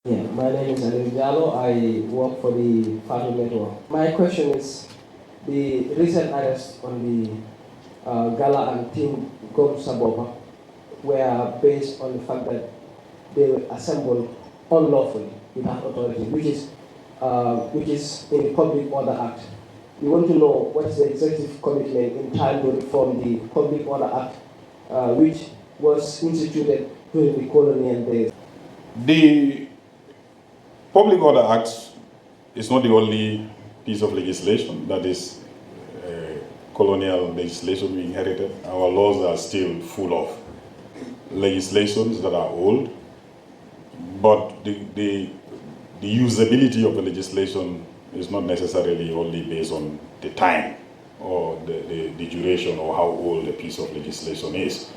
Yeah, my name is Gallo. I work for the Fatu Network. My question is, the recent arrests on the GALA and Team Gom Saboba were based on the fact that they were assembled unlawfully without authority, which is in the Public Order Act. We want to know what is the executive commitment in time to reform the Public Order Act, which was instituted during the colonial days. The Public Order Act is not the only piece of legislation that is colonial legislation we inherited. Our laws are still full of legislations that are old, but the usability of the legislation is not necessarily only based on the time or the duration or how old a piece of legislation is.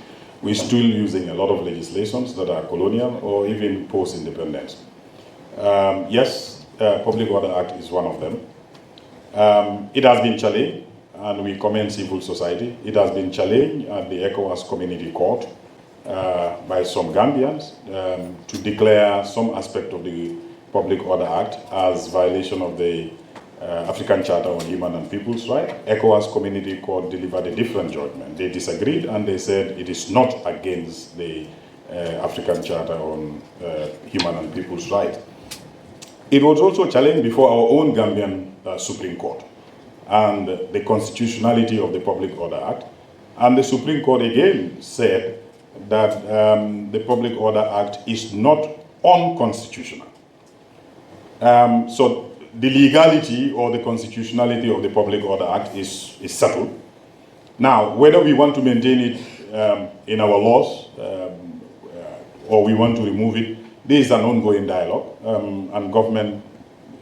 We're still using a lot of legislations that are colonial or even post-independence. Yes, Public Order Act is one of them. It has been challenged, and we commend civil society. It has been challenged at the ECOWAS Community Court by some Gambians to declare some aspect of the Public Order Act as violation of the African Charter on Human and People's Rights. ECOWAS Community Court delivered a different judgment. They disagreed and they said it is not against the African Charter on Human and People's Rights. It was also challenged before our own Gambian Supreme Court and the constitutionality of the Public Order Act. And the Supreme Court again said that the Public Order Act is not unconstitutional. So the legality or the constitutionality of the Public Order Act is settled. Now, whether we want to maintain it in our laws or we want to remove it, this is an ongoing dialogue, and government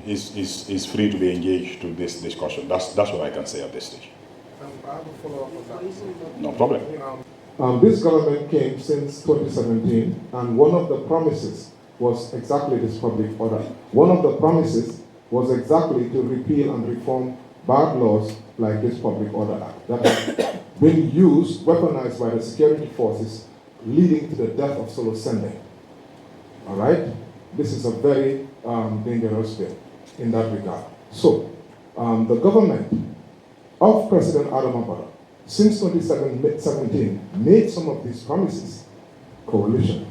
is free to be engaged to this discussion. That's what I can say at this stage. I have a follow-up on that. No problem. This government came since 2017, and one of the promises was exactly this public order. One of the promises was exactly to repeal and reform bad laws like this Public Order Act that have been used, weaponized by the security forces, leading to the death of Solo Sende. All right? This is a very dangerous bill in that regard. So, the government of President Adama Barrow, since 2017, made some of these promises, coalition.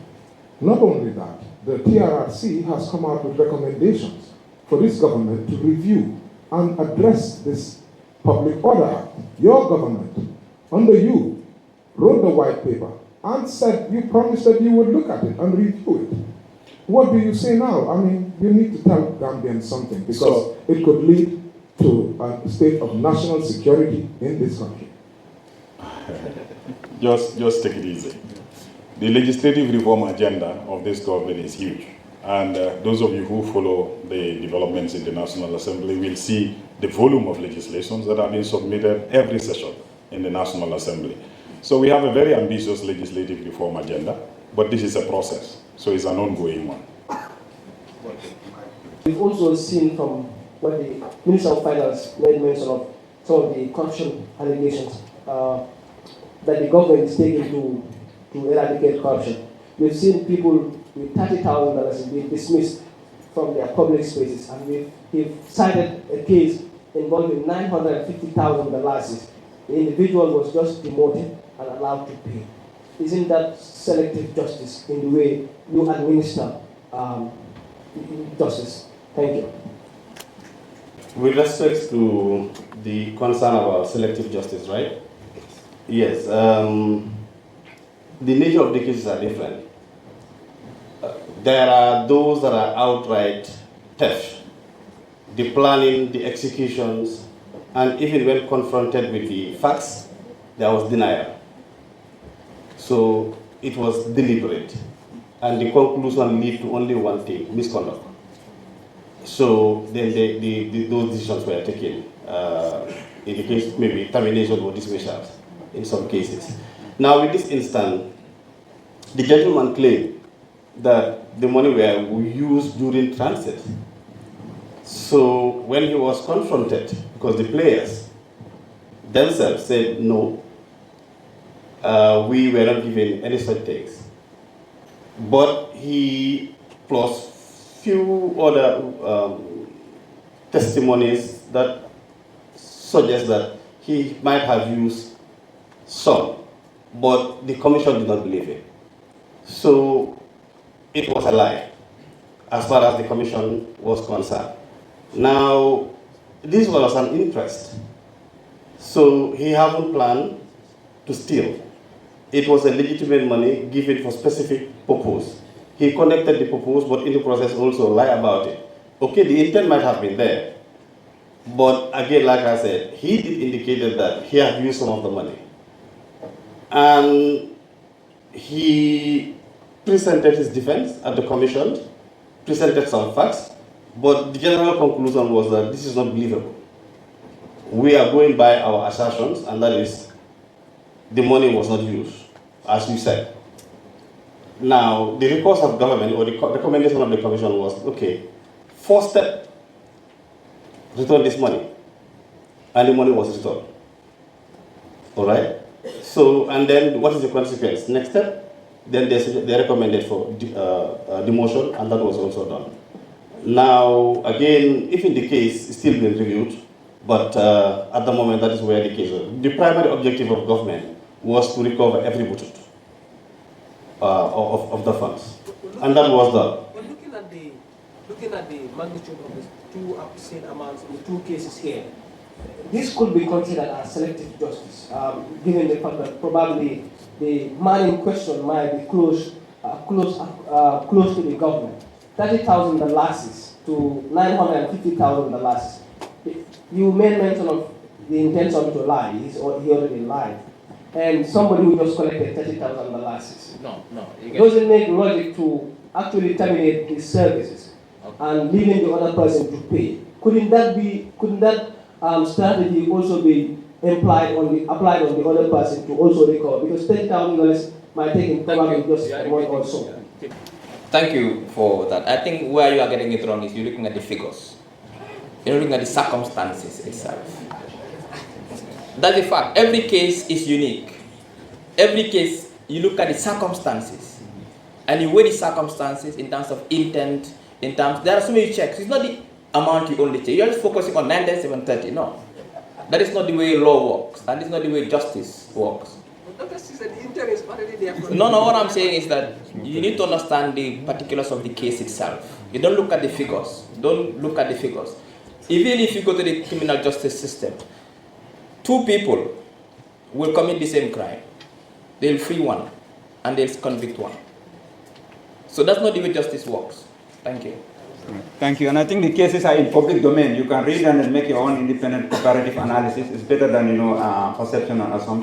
Not only that, the TRRC has come out with recommendations for this government to review and address this Public Order Act. Your government, under you, wrote the white paper and said you promised that you would look at it and review it. What do you say now? I mean, you need to tell Gambians something because it could lead to a state of national security in this country. Just take it easy. The legislative reform agenda of this government is huge. And those of you who follow the developments in the National Assembly will see the volume of legislations that are being submitted every session in the National Assembly. So we have a very ambitious legislative reform agenda, but this is a process, so it's an ongoing one. We've also seen from what the Minister of Finance made mention of some of the corruption allegations that the government is taking to eradicate corruption. We've seen people with $30,000 being dismissed from their public spaces, and we've cited a case involving $950,000. The individual was just demoted and allowed to pay. Isn't that selective justice in the way you administer justice? Thank you. With respect to the concern about selective justice, right? Yes. The nature of the cases are different. There are those that are outright theft, the planning, the executions, and even when confronted with the facts, there was denial. So it was deliberate, and the conclusion led to only one thing: misconduct. So then those decisions were taken. In the case, maybe termination or dismissal in some cases. Now, with this instance, the gentleman claimed that the money were used during transit. So when he was confronted, because the players themselves said no, we were not given any such things. But he plus few other testimonies that suggest that he might have used some, but the commission did not believe it. So it was a lie as far as the commission was concerned. Now, this was an interest. So he hadn't planned to steal. It was a legitimate money given for specific purpose. He connected the purpose, but in the process also lie about it. Okay, the intent might have been there, but again, like I said, he did indicate that he had used some of the money. And he presented his defense at the commission, presented some facts, but the general conclusion was that this is not believable. We are going by our assertions, and that is the money was not used, as you said. Now, the recourse of government, or the recommendation of the commission was, okay, first step, return this money. And the money was returned. All right? So, and then what is the consequence? Next step, then they recommended for demotion, and that was also done. Now, again, if in the case it's still being reviewed, but at the moment that is where the case is. The primary objective of government was to recover every budget of the funds, and that was done. But looking at the magnitude of the two obscene amounts in the two cases here, this could be considered as selective justice, given the fact that probably the man in question might be close to the government. $30,000 to $950,000. You made mention of the intention to lie. He already lied. And somebody who just collected $30,000. No. Doesn't make logic to actually terminate his services and leaving the other person to pay. Couldn't that strategy also be applied on the other person to also recover? Because $10,000 might take him probably just a month or so. Thank you for that. I think where you are getting it wrong is you're looking at the figures. You're looking at the circumstances itself. That's the fact. Every case is unique. Every case, you look at the circumstances. And you weigh the circumstances in terms of intent, there are so many checks. It's not the amount you only check. You're just focusing on 9,730. No. That is not the way law works. That is not the way justice works. No, what I'm saying is that you need to understand the particulars of the case itself. You don't look at the figures. Don't look at the figures. Even if you go to the criminal justice system, two people will commit the same crime. They'll free one and they'll convict one. So that's not the way justice works. Thank you. Thank you. And I think the cases are in public domain. You can read and then make your own independent comparative analysis. It's better than, perception and assumption.